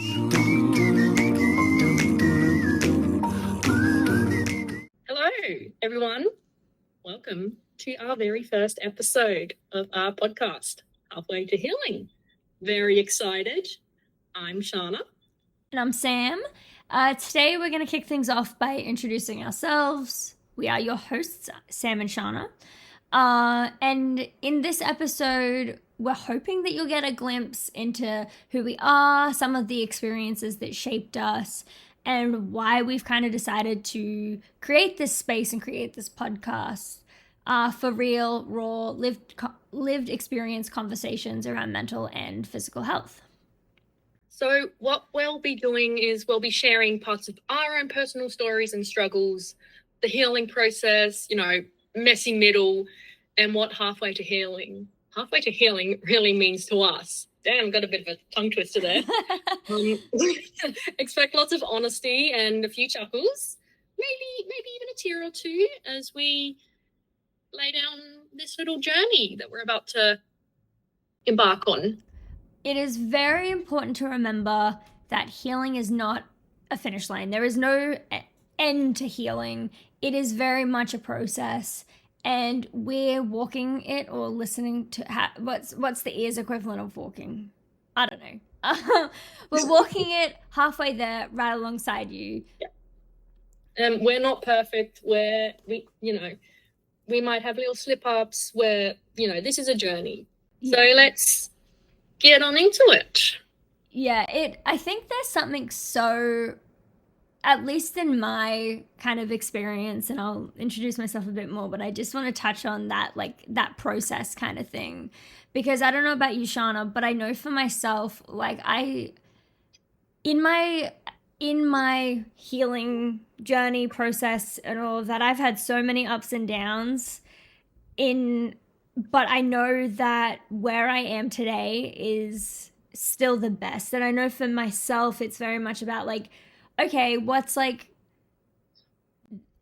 Hello, everyone. Welcome to our very first episode of our podcast, Halfway to Healing. Very excited. I'm Sharna. And I'm Sam. Today we're going to kick things off by introducing ourselves. We are your hosts, Sam and Sharna. And in this episode, we're hoping that you'll get a glimpse into who we are, some of the experiences that shaped us, and why we've kind of decided to create this space and create this podcast for real, raw, lived experience conversations around mental and physical health. So what we'll be doing is we'll be sharing parts of our own personal stories and struggles, the healing process, messy middle, and what halfway to healing really means to us. Damn, got a bit of a tongue twister there. Expect lots of honesty and a few chuckles, maybe even a tear or two as we lay down this little journey that we're about to embark on. It is very important to remember that healing is not a finish line. There is no end to healing. It is very much a process, and we're walking it or listening to what's the ears equivalent of walking? I don't know. We're walking it halfway there, right alongside you. Yeah. We're not perfect. We might have little slip ups. This is a journey. Yeah. So let's get on into it. Yeah, I think there's something so, at least in my kind of experience, and I'll introduce myself a bit more, but I just want to touch on that, like that process kind of thing, because I don't know about you, Sharna, but I know for myself, like in my healing journey process and all of that, I've had so many ups and downs but I know that where I am today is still the best. And I know for myself, it's very much about like, okay,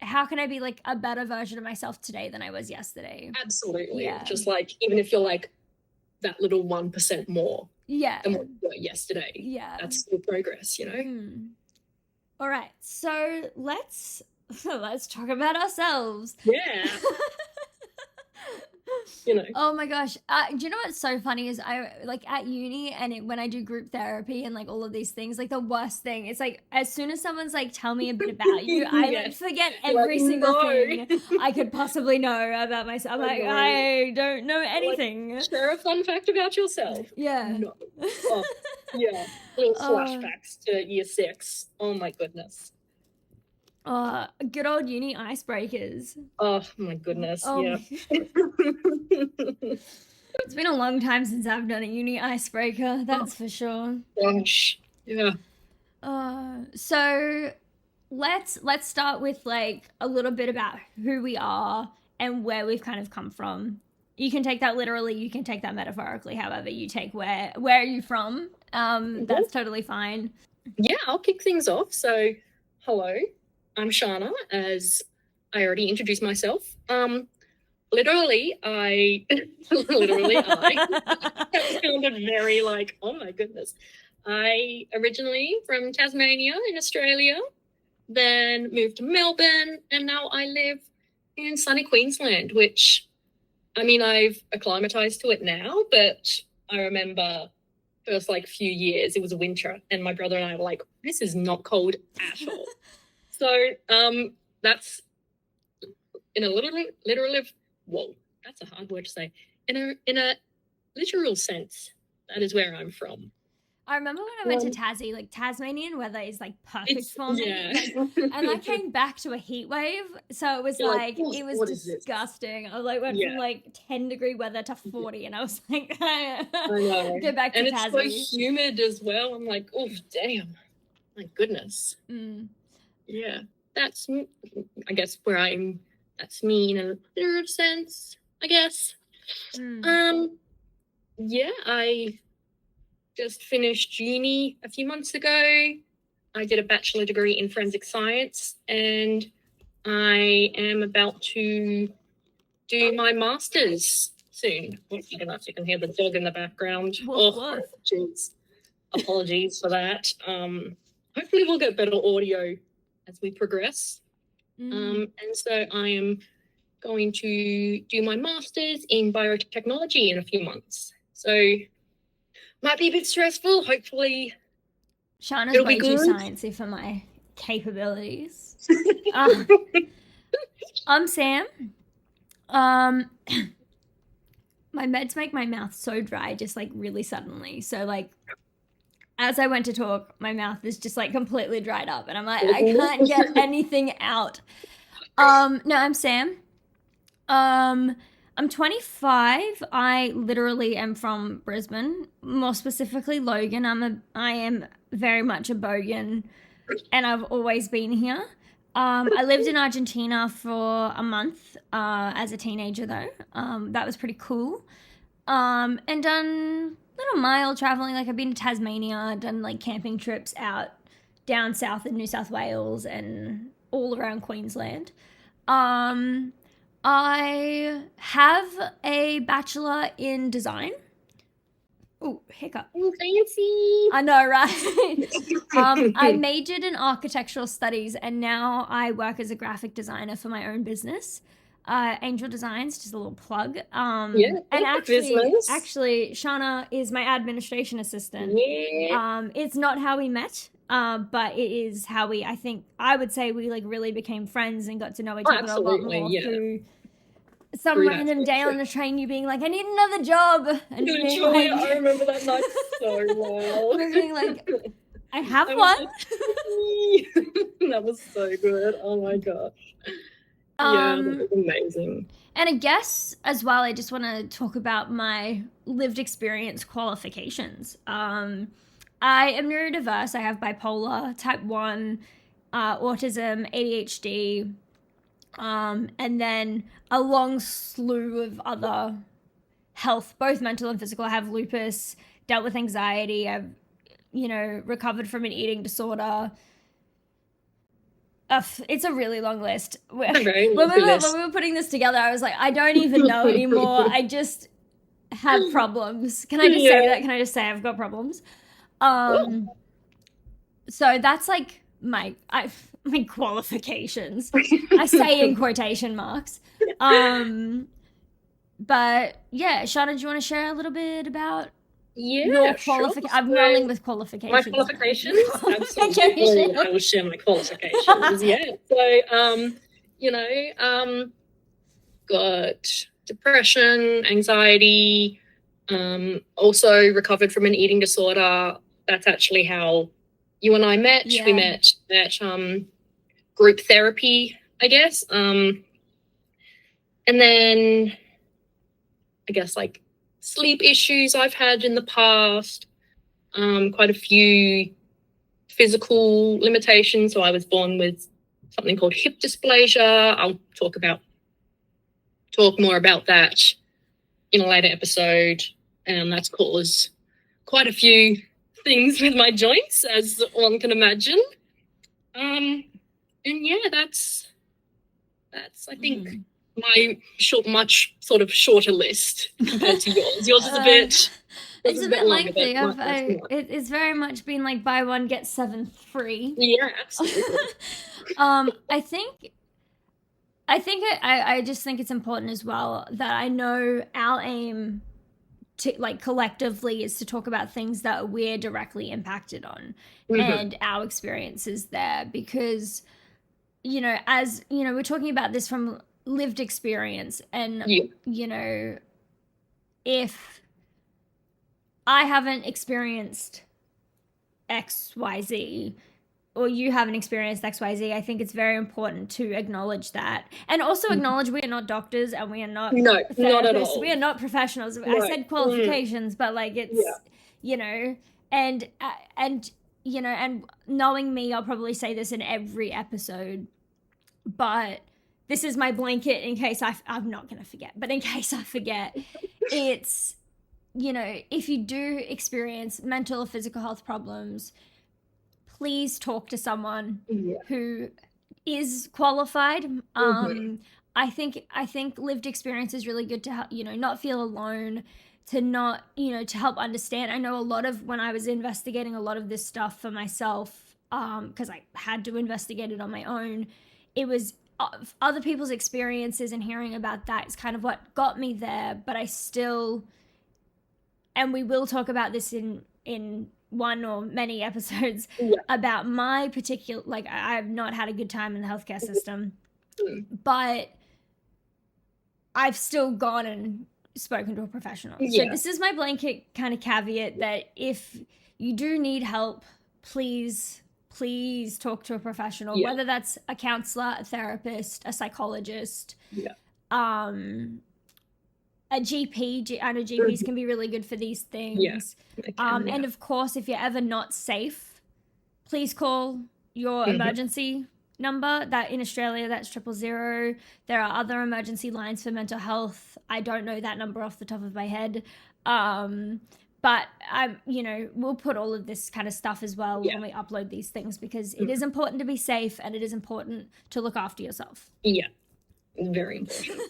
how can I be like a better version of myself today than I was yesterday? Absolutely. Yeah. Just like, even if you're like that little 1% more than what you were yesterday. Yeah. That's still progress, All right. So let's talk about ourselves. Yeah. Oh my gosh. Do you know what's so funny is I like at uni and when I do group therapy and like all of these things, like the worst thing, it's like as soon as someone's like, tell me a bit about you, I like forget every single thing I could possibly know about myself. I'm like, I don't know anything. Like, share a fun fact about yourself. Yeah. No. Oh, yeah. Little flashbacks to year 6. Oh my goodness. Good old uni icebreakers. Oh my goodness. Yeah. It's been a long time since I've done a uni icebreaker, that's for sure. Gosh. Yeah. So let's start with like a little bit about who we are and where we've kind of come from. You can take that literally, you can take that metaphorically, however you take where are you from. That's totally fine. Yeah, I'll kick things off. So hello. I'm Sharna, as I already introduced myself. Literally, I that sounded very like, oh my goodness. I originally from Tasmania in Australia, then moved to Melbourne, and now I live in sunny Queensland, which, I mean, I've acclimatized to it now, but I remember first like few years, it was winter, and my brother and I were like, this is not cold at all. So that's in a whoa, that's a hard word to say. In a literal sense, that is where I'm from. I remember when I went to Tassie, like Tasmanian weather is like perfect for me. Yeah. And I came back to a heat wave. So it was it was disgusting. I like went from like 10-degree weather to 40 and I was like, I know. Go back to Tassie. And it's so humid as well. I'm like, oh, damn. My goodness. Yeah. That's, I guess, that's me in a literal sense, I guess. Yeah, I just finished uni a few months ago. I did a bachelor degree in forensic science, and I am about to do my master's soon. I don't know if you can hear the dog in the background. Woof, woof. Jeez. apologies for that. Hopefully we'll get better audio as we progress. And so I am going to do my master's in biotechnology in a few months. So might be a bit stressful. Hopefully Sharna's it'll way be too good. sciencey for my capabilities. I'm Sam. My meds make my mouth so dry, just like really suddenly. So like, as I went to talk, my mouth is just like completely dried up, and I'm like, I can't get anything out. No, I'm Sam. I'm 25. I literally am from Brisbane, more specifically Logan. I am very much a bogan, and I've always been here. I lived in Argentina for a month as a teenager, though. That was pretty cool. And done little mile traveling. Like I've been to Tasmania, done like camping trips out down south in New South Wales and all around Queensland. I have a bachelor in design. Oh, hiccup. Fancy. I know, right? I majored in architectural studies, and now I work as a graphic designer for my own business. Angel Designs, just a little plug. Yeah, and business. actually, Sharna is my administration assistant. Yeah. It's not how we met, but it is how I would say we like really became friends and got to know each other a lot more through some random day on the train, you being like, I need another job. And you being like, I remember that night so well. Being like, I have one. That was so good. Oh my gosh. Yeah, that was amazing. And I guess as well, I just want to talk about my lived experience qualifications. I am neurodiverse. I have bipolar, type 1, autism, ADHD, and then a long slew of other health, both mental and physical. I have lupus, dealt with anxiety. I've, recovered from an eating disorder. It's a really long list. When we were putting this together, I was like, I don't even know anymore. I just have problems. Can I just say that? Can I just say I've got problems? So that's like my qualifications. I say in quotation marks. But yeah, Sharna, do you want to share a little bit about your qualifications? Sure. I'm rolling with qualifications. My qualifications? Absolutely. I will share my qualifications. So, got depression, anxiety, also recovered from an eating disorder. That's actually how you and I met. Yeah. We met at group therapy, I guess. And then I guess like sleep issues I've had in the past, quite a few physical limitations. So I was born with something called hip dysplasia. I'll talk more about that in a later episode. And that's caused quite a few things with my joints, as one can imagine. And yeah, that's I think much sort of shorter list compared to yours. Yours is a bit. It's a bit lengthy. It's very much been like buy one get 7 free. Yeah, absolutely. I just think it's important as well that I know our aim to like collectively is to talk about things that we're directly impacted on and our experiences there, because as we're talking about this from lived experience, and if I haven't experienced XYZ or you haven't experienced XYZ, I think it's very important to acknowledge that, and also acknowledge we are not doctors and we are not therapists. Not at all. We are not professionals. Right. I said qualifications, but like it's and knowing me, I'll probably say this in every episode, but this is my blanket in case I'm not going to forget, but in case I forget, it's, if you do experience mental or physical health problems, please talk to someone who is qualified. I think lived experience is really good to, not feel alone, not, to help understand. I know a lot of, when I was investigating a lot of this stuff for myself, because I had to investigate it on my own, it was other people's experiences and hearing about that is kind of what got me there. But I still, and we will talk about this in one or many episodes, about my particular, like, I've not had a good time in the healthcare system, but I've still gone and spoken to a professional. So this is my blanket kind of caveat that if you do need help, please talk to a professional, whether that's a counselor, a therapist, a psychologist, a GP. I know GPs can be really good for these things. And of course, if you're ever not safe, please call your emergency number. That in Australia, that's 000. There are other emergency lines for mental health. I don't know that number off the top of my head. But we'll put all of this kind of stuff as well when we upload these things, because it is important to be safe and it is important to look after yourself. Yeah, very important.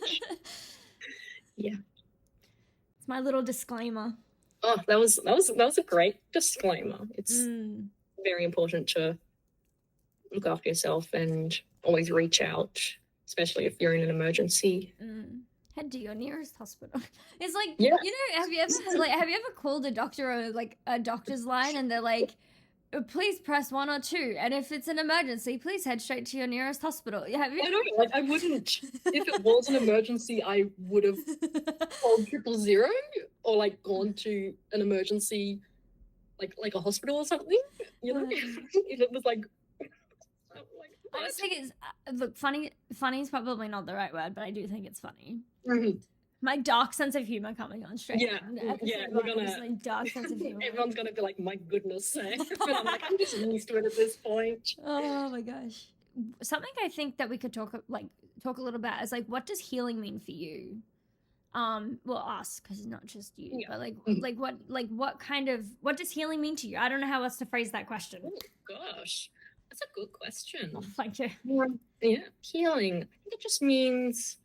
It's my little disclaimer. Oh, that was a great disclaimer. It's very important to look after yourself and always reach out, especially if you're in an emergency. Head to your nearest hospital. It's like, have you ever called a doctor or like a doctor's line and they're like, please press 1 or 2, and if it's an emergency, please head straight to your nearest hospital. Have you? I know, like, I wouldn't. If it was an emergency, I would have called 000 or like gone to an emergency, like a hospital or something. If it was like. I just think it's look funny. Funny is probably not the right word, but I do think it's funny. My dark sense of humor coming on straight. We're gonna dark sense of humor. Everyone's gonna be like, my goodness, but I'm like, I'm just used to it at this point. Oh my gosh, something I think that we could talk a little about is like, what does healing mean for you? Well, us, because it's not just you, but what does healing mean to you? I don't know how else to phrase that question. Oh gosh. That's a good question. Oh, thank you. Healing. I think it just means,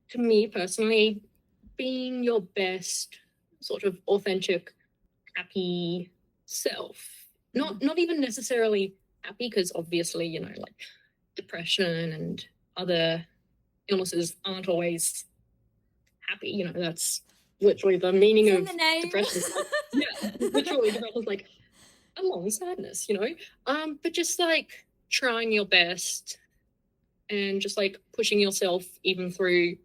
to me personally, being your best sort of authentic, happy self. Not even necessarily happy, because obviously, like depression and other illnesses aren't always happy. That's literally the meaning of depression. Literally, depression's like a long sadness, but just like trying your best and just like pushing yourself even through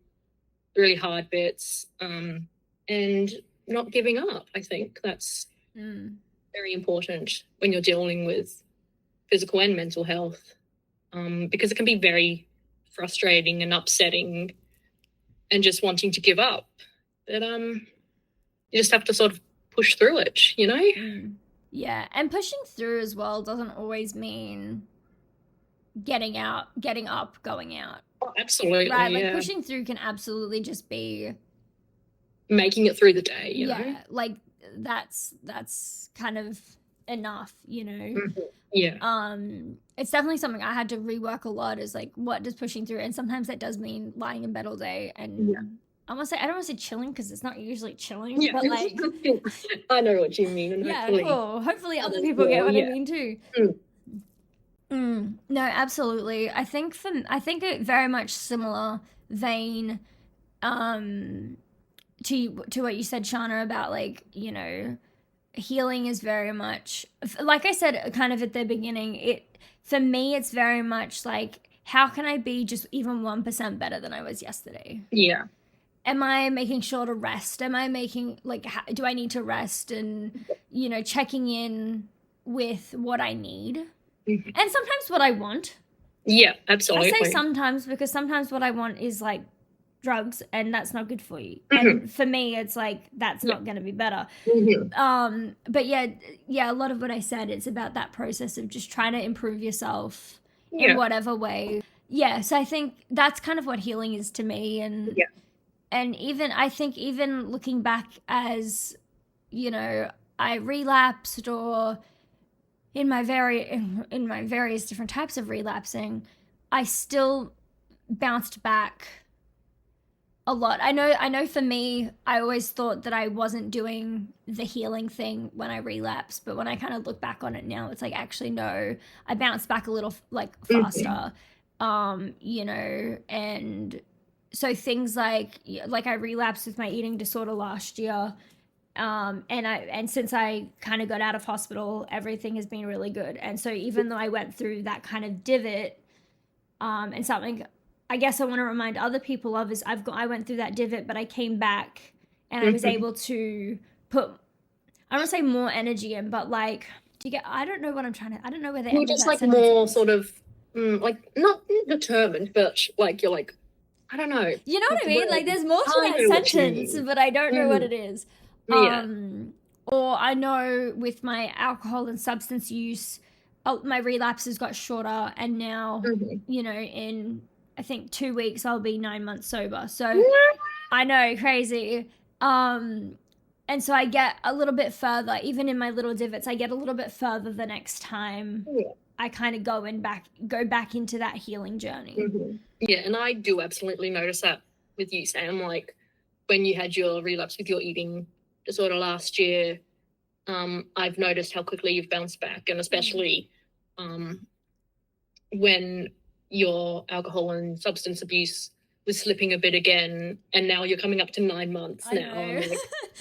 really hard bits, and not giving up. I think that's very important when you're dealing with physical and mental health, because it can be very frustrating and upsetting and just wanting to give up, but you just have to sort of push through it, Yeah, and pushing through as well doesn't always mean getting up, going out. Oh, absolutely. Right, like pushing through can absolutely just be making it through the day, you know? Like that's kind of enough, It's definitely something I had to rework a lot, is like, what does pushing through? And sometimes that does mean lying in bed all day and I don't want to say chilling, because it's not usually chilling, but like I know what you mean, and hopefully other people get what I mean too. No, absolutely. I think it very much similar vein to what you said, Sharna, about like, healing is very much, like I said kind of at the beginning, for me it's very much like, how can I be just even 1% better than I was yesterday? Am I making sure to rest? Am I making, like, do I need to rest? And, checking in with what I need. And sometimes what I want. Yeah, absolutely. I say sometimes, because sometimes what I want is, like, drugs, and that's not good for you. And for me, it's like, that's not going to be better. But a lot of what I said, it's about that process of just trying to improve yourself in whatever way. So I think that's kind of what healing is to me. And and I think even looking back as, I relapsed, or in my various different types of relapsing, I still bounced back a lot. I know for me, I always thought that I wasn't doing the healing thing when I relapsed, but when I kind of look back on it now, it's like actually no, I bounced back a little like faster. You know, and so things like I relapsed with my eating disorder last year. And since I kind of got out of hospital, everything has been really good. And so even though I went through that kind of divot, and something I guess I want to remind other people of is I went through that divot, but I came back and I was able to put, I don't want to say more energy in, but like, do you get? I don't know what I'm trying to. I don't know where the You're end just of that like sentence more is. sort of like not determined, but like you're like, I don't know. You know what I mean? Like there's more to that sentence, but I don't know what it is. Yeah. Or I know with my alcohol and substance use, my relapses got shorter, and now you know in I think 2 weeks I'll be 9 months sober. So I know, crazy. And so I get a little bit further, even in my little divots. I get a little bit further the next time I kind of go back into that healing journey. Yeah, and I do absolutely notice that with you, Sam. Like when you had your relapse with your eating disorder last year, I've noticed how quickly you've bounced back, and especially when your alcohol and substance abuse was slipping a bit again, and now you're coming up to 9 months now.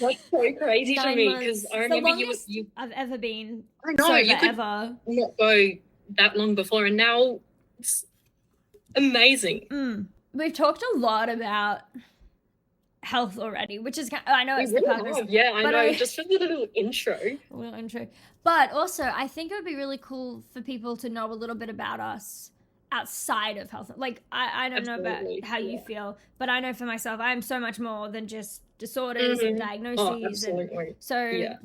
Like, that's so crazy to me because I remember you I've ever been. I know sober, you could ever not go that long before, and now it's amazing. We've talked a lot about health already, which is I know it's really the purpose. Yeah, I know. Just for the little intro. But also, I think it would be really cool for people to know a little bit about us outside of health. Like I don't know about how you feel, but I know for myself, I am so much more than just disorders and diagnoses. Absolutely. So I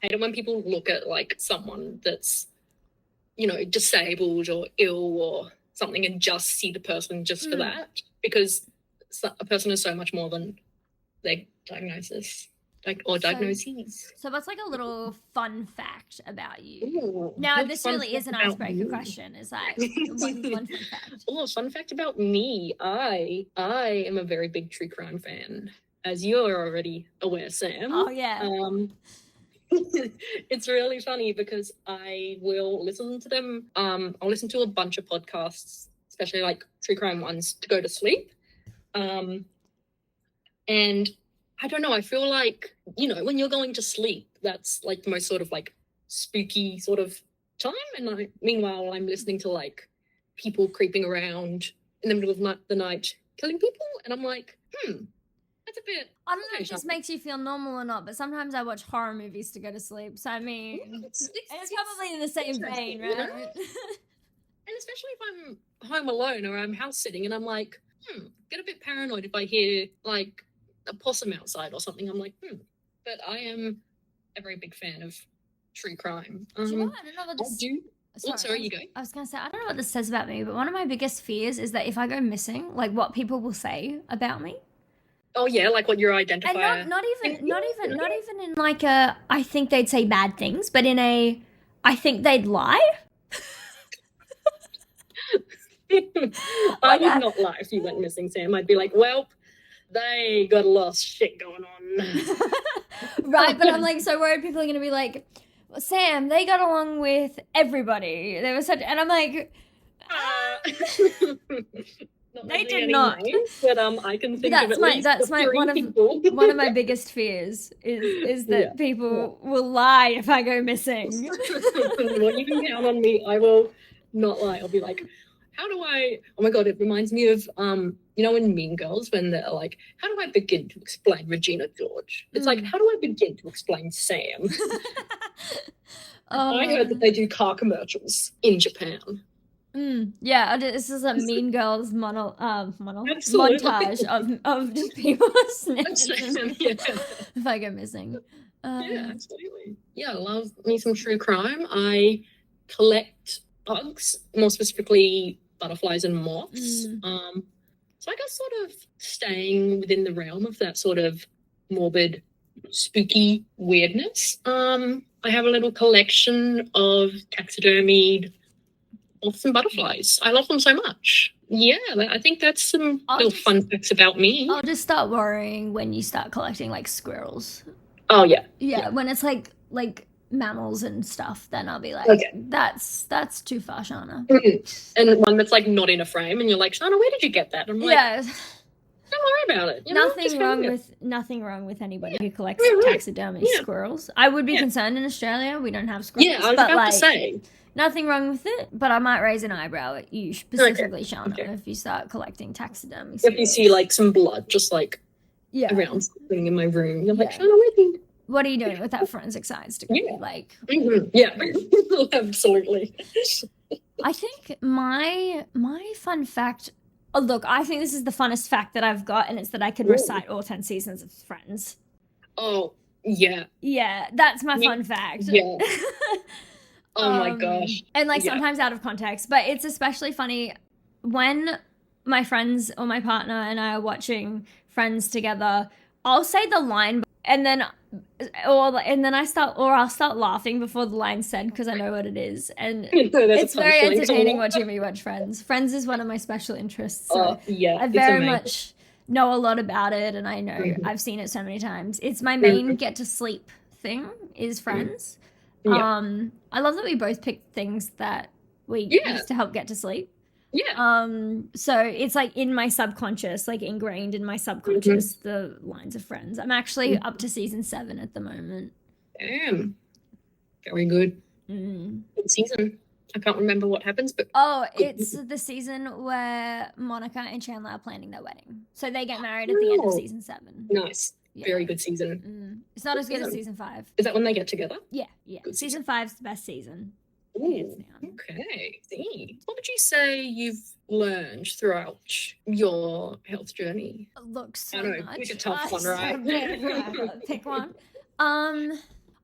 hate it when people look at like someone that's, you know, disabled or ill or something and just see the person just for that, because a person is so much more than their diagnosis or diagnoses. So what's like a little fun fact about you? Ooh, now this really is an icebreaker question. Is that one fun fact? Oh, fun fact about me. I am a very big true crime fan, as you're already aware, Sam. Oh yeah. It's really funny because I will listen to them. I'll listen to a bunch of podcasts, especially like true crime ones, to go to sleep. And I don't know, I feel like, you know, when you're going to sleep, that's like the most sort of like spooky sort of time. And meanwhile, I'm listening to like people creeping around in the middle of the night, killing people. And I'm like, that's a bit... I don't know if this makes you feel normal or not, but sometimes I watch horror movies to go to sleep. So, I mean, it's probably in the same vein, right? And especially if I'm home alone or I'm house sitting and I'm like, get a bit paranoid if I hear like a possum outside or something. I'm like, But I am a very big fan of true crime. Do you know, I don't know what this... Sorry, you go. I was going to say, I don't know what this says about me, but one of my biggest fears is that if I go missing, like what people will say about me. Oh yeah, like what your identifier. And not even in like a I think they'd say bad things, but in a I think they'd lie. I would not lie if you went missing, Sam. I'd be like, well, they got a lot of shit going on. Right, but I'm like so worried people are going to be like, well, Sam, they got along with everybody. They were such, and I'm like, they did not. But I can think of at least one of my biggest fears is that people will lie if I go missing. Well, you can count on me. I will not lie. I'll be like, how do I... Oh my God, it reminds me of, you know, in Mean Girls when they're like, how do I begin to explain Regina George? It's like, how do I begin to explain Sam? I heard that they do car commercials in Japan. Yeah, this is a Mean Girls montage of just people snitching if I go missing. Yeah, absolutely. Yeah, I love me some true crime. I collect bugs, more specifically butterflies and moths. So I guess sort of staying within the realm of that sort of morbid, spooky weirdness. I have a little collection of taxidermied moths and butterflies. I love them so much. Yeah, I think that's some little fun facts about me. I'll just start worrying when you start collecting like squirrels. Oh yeah. Yeah, when it's like mammals and stuff, then I'll be like, Okay. that's too far, Sharna. And one that's like not in a frame, and you're like, Sharna, where did you get that? I'm like, yeah. Don't worry about it. Nothing wrong with anybody who collects taxidermy squirrels. I would be concerned in Australia. We don't have squirrels. Yeah, I was about to say. Nothing wrong with it, but I might raise an eyebrow at you specifically, Sharna, if you start collecting taxidermy squirrels. If you see like some blood just like around something in my room, you're like, Sharna, what are you doing with that forensic science degree? Yeah, absolutely. I think my fun fact. Oh, look, I think this is the funnest fact that I've got, and it's that I can recite all 10 seasons of Friends. Oh, yeah. Yeah, that's my fun fact. Yeah. Oh my gosh. And like sometimes out of context, but it's especially funny when my friends or my partner and I are watching Friends together. I'll say the line and then I'll start laughing before the line's said because I know what it is, and it's very entertaining watching me watch Friends. Friends is one of my special interests. So I very much know a lot about it, and I know I've seen it so many times. It's my main get to sleep thing is Friends. I love that we both picked things that we use to help get to sleep. So it's like in my subconscious, like ingrained in my subconscious, the lines of Friends. I'm actually up to season 7 at the moment. Damn. Very good. Good season. I can't remember what happens, but it's the season where Monica and Chandler are planning their wedding. So they get married at the end of season 7. Nice. Very good season. It's not as good as season 5. Is that when they get together? Yeah. Good season 5's the best season. Okay. See. What would you say you've learned throughout your health journey? Look, so I don't know, much. Pick a tough one, right? Pick one. I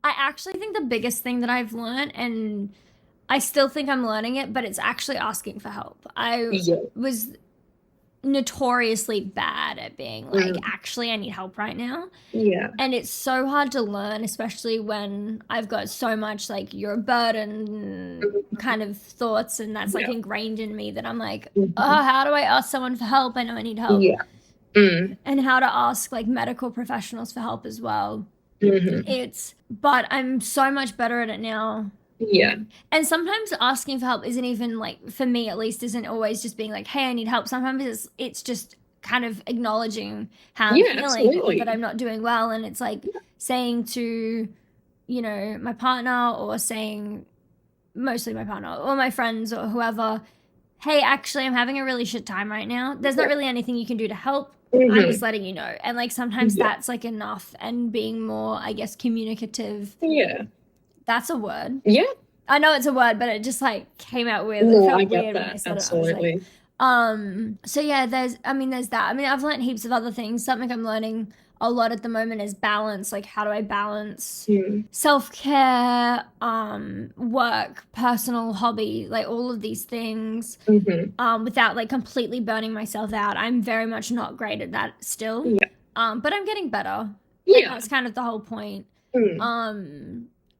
actually think the biggest thing that I've learned, and I still think I'm learning it, but it's actually asking for help. I was notoriously bad at being like, actually, I need help right now. Yeah. And it's so hard to learn, especially when I've got so much like you're a burden kind of thoughts, and that's like ingrained in me that I'm like, how do I ask someone for help? I know I need help. Yeah. And how to ask like medical professionals for help as well. But I'm so much better at it now. Yeah. And sometimes asking for help isn't even like, for me at least, isn't always just being like, hey, I need help. Sometimes it's just kind of acknowledging how I'm feeling, or that I'm not doing well. And it's like saying to, my partner, or saying mostly my partner or my friends or whoever, hey, actually, I'm having a really shit time right now. There's not really anything you can do to help. I'm just letting you know. And like sometimes that's like enough, and being more, I guess, communicative. Yeah. That's a word. Yeah. I know it's a word, but it just like came out weird. No, it felt I get weird that. when I said Absolutely. it. I was like, so yeah, there's that. I mean, I've learned heaps of other things. Something I'm learning a lot at the moment is balance. Like, how do I balance self-care, work, personal hobby, like all of these things, without like completely burning myself out. I'm very much not great at that still. Yeah. But I'm getting better. Yeah. That's kind of the whole point.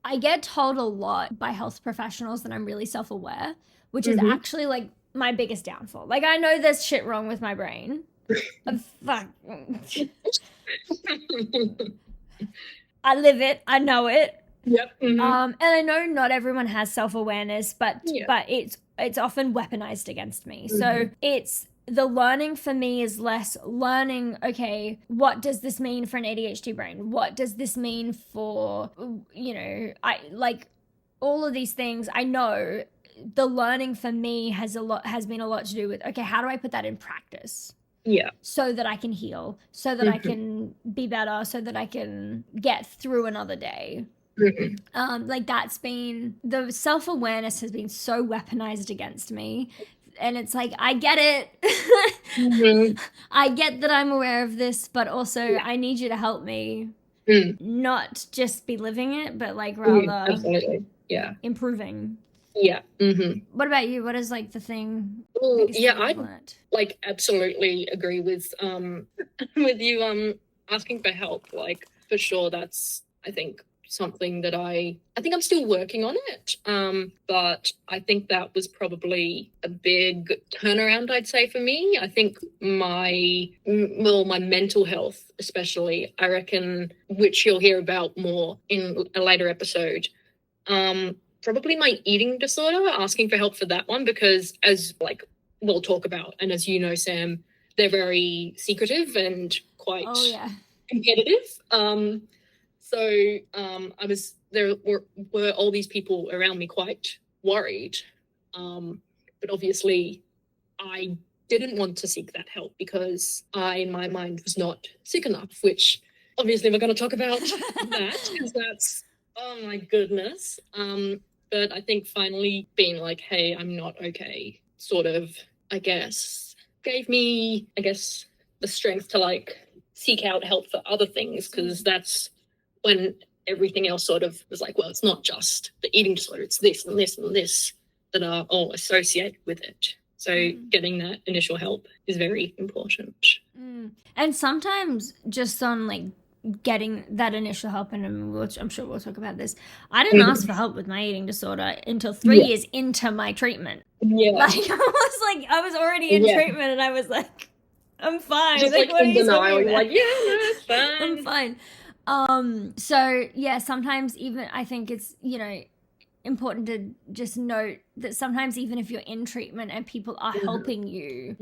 I get told a lot by health professionals that I'm really self-aware, which is actually like my biggest downfall. Like, I know there's shit wrong with my brain. Fuck. I live it. I know it. Yep. And I know not everyone has self-awareness, but it's often weaponized against me. So it's the learning for me is less learning, okay, what does this mean for an ADHD brain? What does this mean for, I like all of these things. I know the learning for me has been a lot to do with, okay, how do I put that in practice? Yeah. So that I can heal, so that I can be better, so that I can get through another day. Like that's been, the self-awareness has been so weaponized against me. And it's like, I get it. I get that I'm aware of this, but also I need you to help me not just be living it, but like rather absolutely. Yeah. improving. Yeah. What about you? What is like the thing? I like absolutely agree with you asking for help. Like, for sure, that's, I think, something that I think I'm still working on it. But I think that was probably a big turnaround, I'd say, for me. I think my mental health, especially, I reckon, which you'll hear about more in a later episode. Probably my eating disorder, asking for help for that one, because as like we'll talk about, and as you know, Sam, they're very secretive and quite competitive. There were all these people around me quite worried. But obviously I didn't want to seek that help because I, in my mind, was not sick enough, which obviously we're going to talk about that, because that's, oh my goodness. But I think finally being like, hey, I'm not okay, sort of, I guess, gave me, the strength to like seek out help for other things, because that's when everything else sort of was like, well, it's not just the eating disorder, it's this and this and this that are all associated with it. So getting that initial help is very important. And sometimes just on like getting that initial help, and I'm sure we'll talk about this, I didn't ask for help with my eating disorder until 3 years into my treatment. Like I was already in treatment, and I was like, I'm fine. Just like in denial. You're like, yeah, no, it's fine. I'm fine. So yeah, sometimes even I think it's, you know, important to just note that sometimes even if you're in treatment and people are helping you,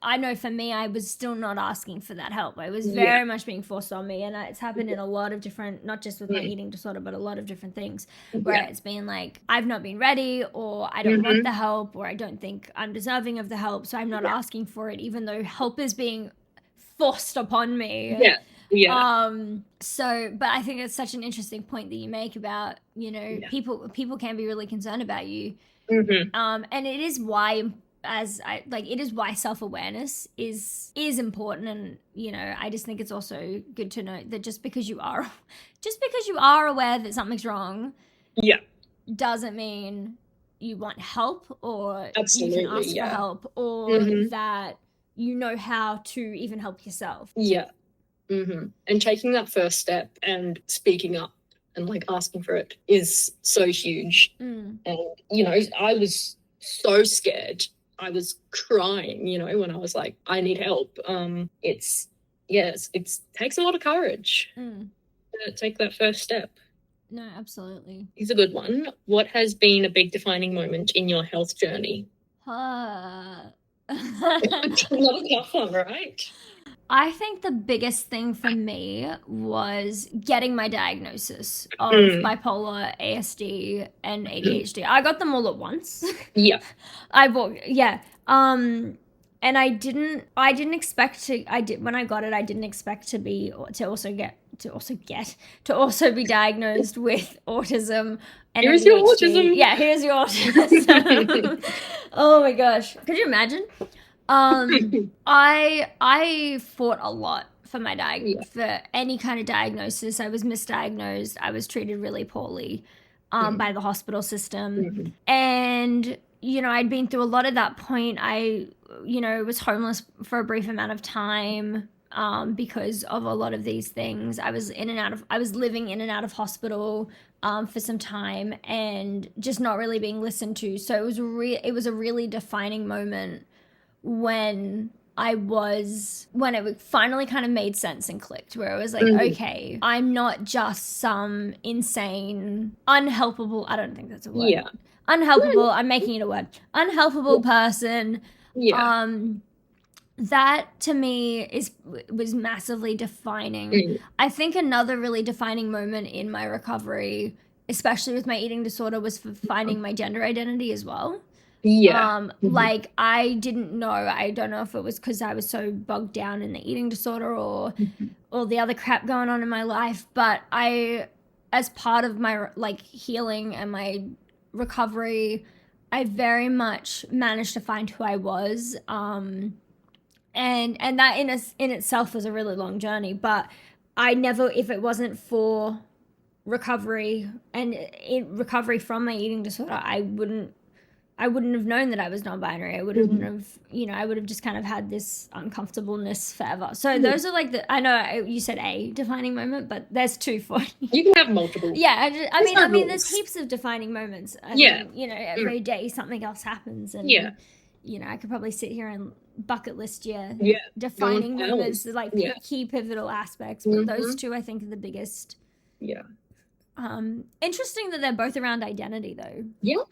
I know for me, I was still not asking for that help. I was very much being forced on me, and it's happened in a lot of different, not just with my eating disorder, but a lot of different things, where it's been like, I've not been ready, or I don't want the help, or I don't think I'm deserving of the help, so I'm not asking for it, even though help is being forced upon me. So, but I think it's such an interesting point that you make about, you know, people can be really concerned about you. And it is why, it is why self-awareness is important. And, you know, I just think it's also good to note that just because you are aware that something's wrong, doesn't mean you want help, or you can ask for help, or that you know how to even help yourself. And taking that first step and speaking up and like asking for it is so huge. And, you know, I was so scared. I was crying, you know, when I was like, I need help. It takes a lot of courage to take that first step. No, absolutely. It's a good one. What has been a big defining moment in your health journey? Not a tough one, right? I think the biggest thing for me was getting my diagnosis of bipolar, ASD, and ADHD. I got them all at once. And I didn't expect to. When I got it, I didn't expect to be diagnosed with autism. And here's ADHD. Your autism. Yeah, here's your autism. Oh my gosh, could you imagine? I fought a lot for my for any kind of diagnosis. I was misdiagnosed. I was treated really poorly by the hospital system. And, you know, I'd been through a lot at that point. I, you know, was homeless for a brief amount of time because of a lot of these things. I was living in and out of hospital for some time, and just not really being listened to. So it was a really defining moment when it finally kind of made sense and clicked, where it was like, okay, I'm not just some insane, unhelpable, I don't think that's a word. Unhelpable, I'm making it a word. Unhelpable person. That to me was massively defining. I think another really defining moment in my recovery, especially with my eating disorder, was for finding my gender identity as well. Like I didn't know. I don't know if it was because I was so bogged down in the eating disorder or all the other crap going on in my life, but as part of my like healing and my recovery, I very much managed to find who I was. And that in itself was a really long journey, but I never, if it wasn't for recovery and recovery from my eating disorder, I I wouldn't have known that I was non-binary. I wouldn't have, I would have just kind of had this uncomfortableness forever. So those are like I know you said a defining moment, but there's two for you. You can have multiple. Yeah, I mean, there's heaps of defining moments. Every day something else happens, and I could probably sit here and bucket list defining moments, like key pivotal aspects. But those two, I think, are the biggest. Yeah. Interesting that they're both around identity, though. Yeah.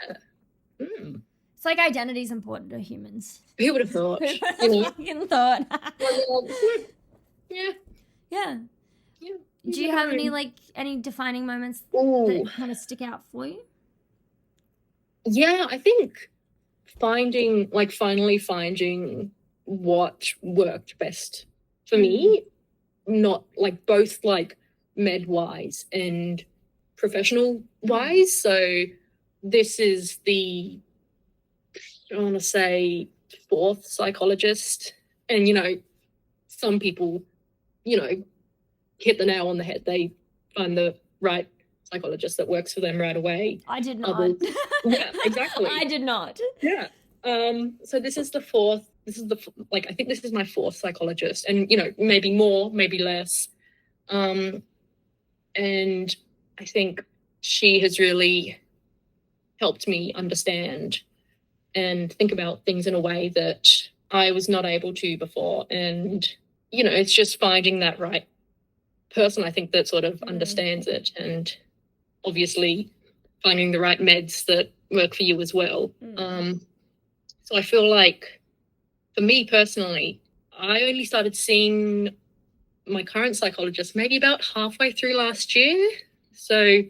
It's like identity is important to humans. Who would have thought? Fucking thought. Yeah. Do you have any defining moments that kind of stick out for you? Yeah, I think finally finding what worked best for me, not like both like med wise and professional wise. So this is I want to say, fourth psychologist, and some people hit the nail on the head. They find the right psychologist that works for them right away. I did not. Yeah, exactly. I did not. Yeah. So this is the fourth. I think this is my fourth psychologist, and maybe more, maybe less. And I think she has really helped me understand and think about things in a way that I was not able to before. And, it's just finding that right person, I think, that sort of understands it, and obviously finding the right meds that work for you as well. So I feel like for me personally, I only started seeing my current psychologist maybe about halfway through last year. So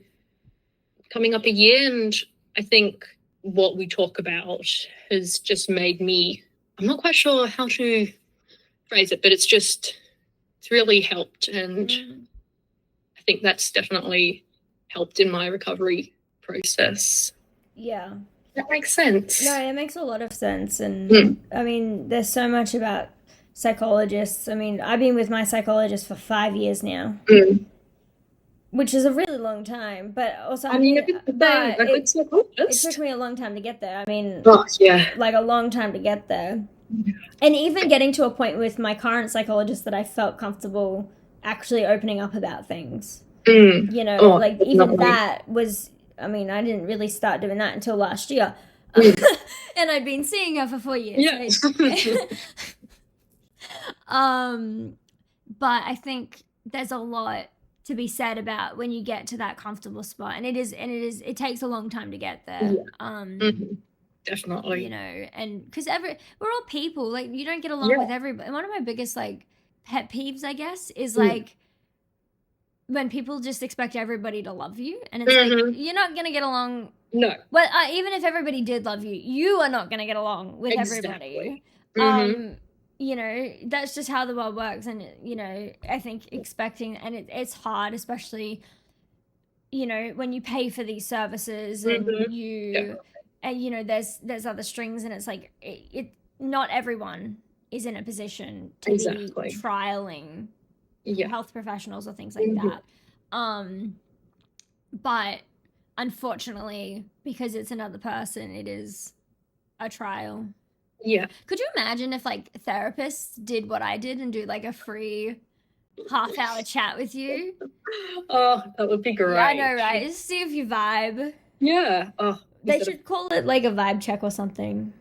coming up a year, and I think what we talk about has just made me, I'm not quite sure how to phrase it, but it's really helped. And I think that's definitely helped in my recovery process. Yeah. That makes sense. No, it makes a lot of sense. And I mean, there's so much about psychologists. I mean, I've been with my psychologist for 5 years now. Which is a really long time, but also it took me a long time to get there. I mean, like a long time to get there. And even getting to a point with my current psychologist that I felt comfortable actually opening up about things. Even that was, I mean, I didn't really start doing that until last year. And I'd been seeing her for 4 years. Yeah. But I think there's a lot to be said about when you get to that comfortable spot, and it takes a long time to get there. Definitely. And because we're all people, like, you don't get along with everybody. And one of my biggest pet peeves, I guess, is when people just expect everybody to love you, and it's like, you're not gonna get along. No. Well, even if everybody did love you, you are not gonna get along with everybody. That's just how the world works. And, I think expecting, and it's hard, especially, when you pay for these services and there's other strings, and it's like, not everyone is in a position to be trialing health professionals or things like that. But unfortunately, because it's another person, it is a trial. Yeah. Could you imagine if therapists did what I did and do a free half-hour chat with you? Oh, that would be great. Yeah, I know, right? Just see if you vibe. Yeah. Oh, they should call it a vibe check or something.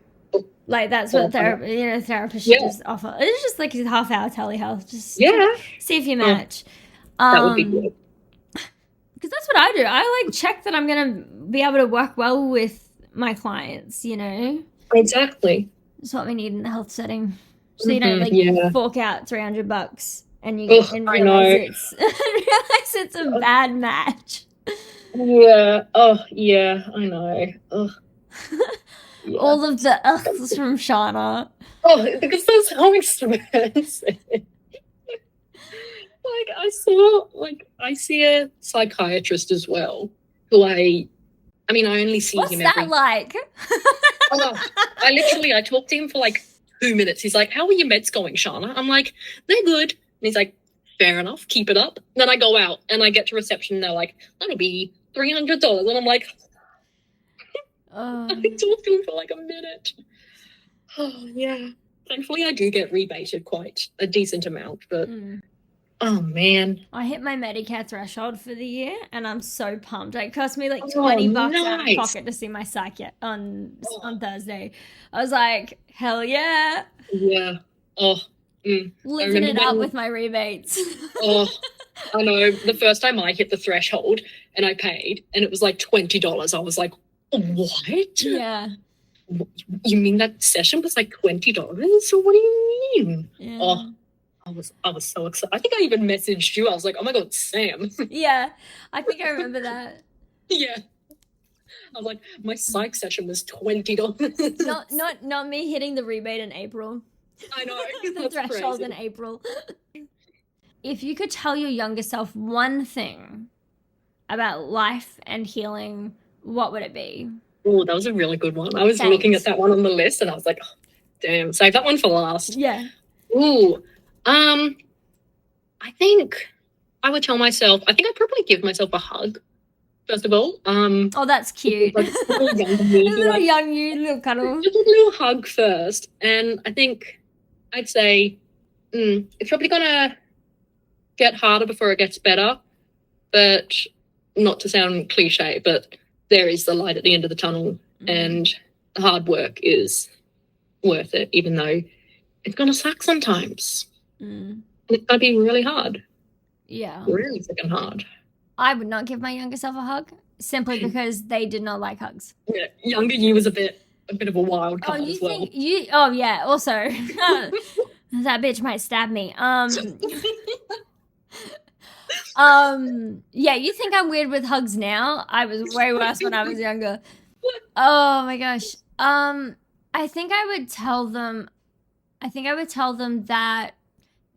That's what therapists should just offer. It's just a half-hour telehealth. Just see if you match. That would be good. Because that's what I do. I check that I'm gonna be able to work well with my clients. Exactly. That's what we need in the health setting. So you don't fork out $300 and you realize it's a bad match. Yeah. Oh, yeah. I know. Ugh. Yeah. All of the ughs from Sharna. Oh, because they're so expensive. I see a psychiatrist as well, who I only see What's him that like? I talked to him for 2 minutes. He's like, "How are your meds going, Sharna?" I'm like, "They're good." And he's like, "Fair enough, keep it up." Then I go out and I get to reception and they're like, "That'll be $300." And I'm like, Oh, I talked to him for like a minute. Oh, yeah. Thankfully, I do get rebated quite a decent amount, but oh, man. I hit my Medicare threshold for the year, and I'm so pumped. It cost me like Oh, $20 out of nice. pocket to see my psych on Thursday. I was like, hell yeah. Yeah. Oh, Living it up with my rebates. Oh, I know. The first time I hit the threshold and I paid, and it was like $20. I was like, what? Yeah. You mean that session was like $20? So what do you mean? Yeah. Oh, I was so excited. I think I even messaged you. I was like, oh my God, Sam. Yeah, I think I remember that. Yeah. I was like, my psych session was $20. Not me hitting the rebate in April. I know. The threshold in April. If you could tell your younger self one thing about life and healing, what would it be? Oh, that was a really good one. I was looking at that one on the list and I was like, oh, damn, save that one for last. Yeah. Ooh. I think I would tell myself, I think I'd probably give myself a hug, first of all. Oh, that's cute. Like, a little young you, little cuddle. Just a little hug first. And I think I'd say it's probably going to get harder before it gets better. But not to sound cliche, but there is the light at the end of the tunnel. And the hard work is worth it, even though it's going to suck sometimes. It's going to be really hard. Yeah. Really freaking hard. I would not give my younger self a hug simply because they did not like hugs. Yeah, younger you was a bit of a wild card as well. Oh yeah, also that bitch might stab me. Yeah, you think I'm weird with hugs now? I was way worse when I was younger. Oh my gosh. I think I would tell them that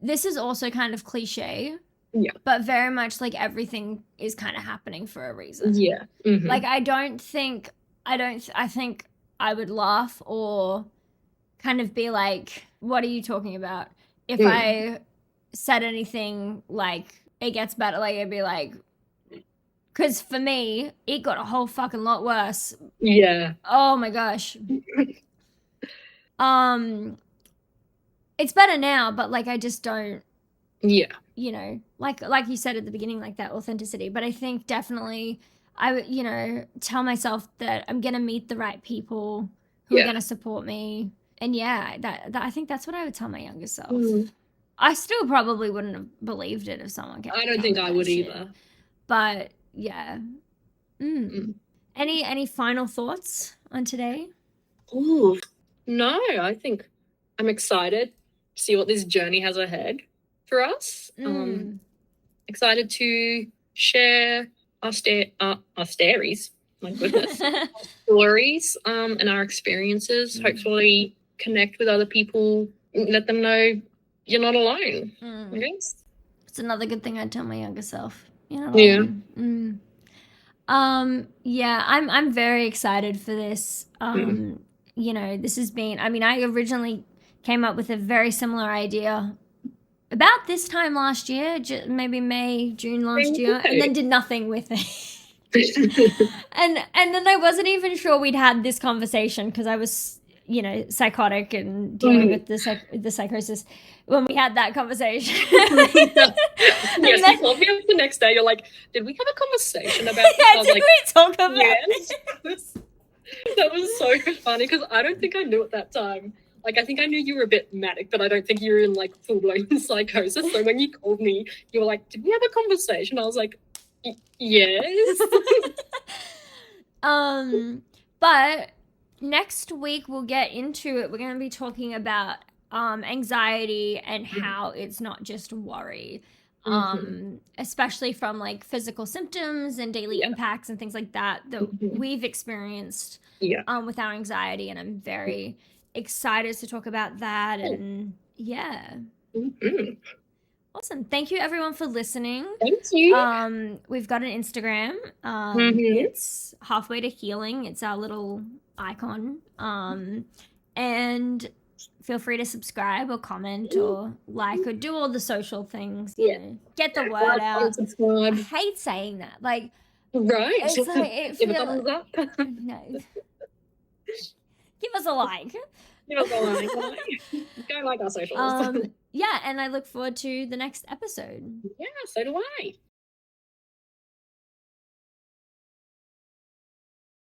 this is also kind of cliche. Yeah. But very much like everything is kind of happening for a reason. Yeah. Mm-hmm. Like I think I would laugh or kind of be like, what are you talking about? If I said anything like it gets better, like I'd be like, because for me, it got a whole fucking lot worse. Yeah. Oh my gosh. It's better now, but like I just don't. Yeah. You know, like you said at the beginning, like that authenticity. But I think definitely I would, you know, tell myself that I'm going to meet the right people who are going to support me. And yeah, that I think that's what I would tell my younger self. I still probably wouldn't have believed it if someone kept. I don't think I would either. But yeah. Any final thoughts on today? Oh, no, I think I'm excited to see what this journey has ahead for us. Excited to share our stories, my goodness, our stories, and our experiences. Hopefully connect with other people, let them know you're not alone. I guess it's another good thing I'd tell my younger self. You're not alone. Yeah, I'm very excited for this. You know, this has been, I mean, I originally came up with a very similar idea about this time last year, maybe May, June last year, and then did nothing with it. and then I wasn't even sure we'd had this conversation because I was, you know, psychotic and dealing with the psychosis when we had that conversation. Yes, you told me the next day. You're like, did we have a conversation about this? Yeah, did we talk about this? That was so funny because I don't think I knew at that time. Like, I think I knew you were a bit manic, but I don't think you were in, like, full-blown psychosis. So when you called me, you were like, did we have a conversation? I was like, yes. But next week we'll get into it. We're going to be talking about anxiety and how it's not just worry. Especially from, like, physical symptoms and daily impacts and things like that we've experienced with our anxiety. And I'm very excited to talk about that. And awesome. Thank you everyone for listening. Thank you. We've got an Instagram. It's Halfway to Healing. It's our little icon. And feel free to subscribe or comment or like or do all the social things. You know, get the word out. I hate saying that. Like, right. It's like, it Give a thumbs up. No. give us a like. Give us a like. Go like our socials. Yeah, and I look forward to the next episode. Yeah, so do I.